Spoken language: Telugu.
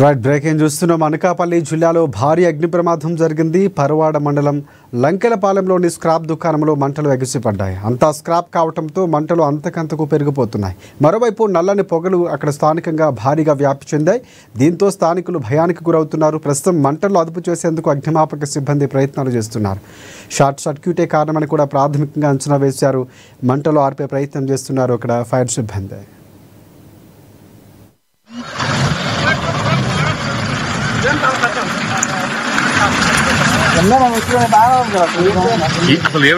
రైట్ బ్రేకింగ్ చూస్తున్నాం. అనకాపల్లి జిల్లాలో భారీ అగ్ని ప్రమాదం జరిగింది. పరవాడ మండలం లంకెలపాలెంలోని స్క్రాప్ దుకాణంలో మంటలు ఎగిసిపడ్డాయి. అంతా స్క్రాప్ కావడంతో మంటలు అంతకంతకు పెరిగిపోతున్నాయి. మరోవైపు నల్లని పొగలు అక్కడ స్థానికంగా భారీగా వ్యాప్తి చెందాయి. దీంతో స్థానికులు భయానికి గురవుతున్నారు. ప్రస్తుతం మంటలు అదుపు చేసేందుకు అగ్నిమాపక సిబ్బంది ప్రయత్నాలు చేస్తున్నారు. షార్ట్ సర్క్యూటే కారణమని కూడా ప్రాథమికంగా అంచనా వేశారు. మంటలు ఆర్పే ప్రయత్నం చేస్తున్నారు అక్కడ ఫైర్ సిబ్బంది. అసలు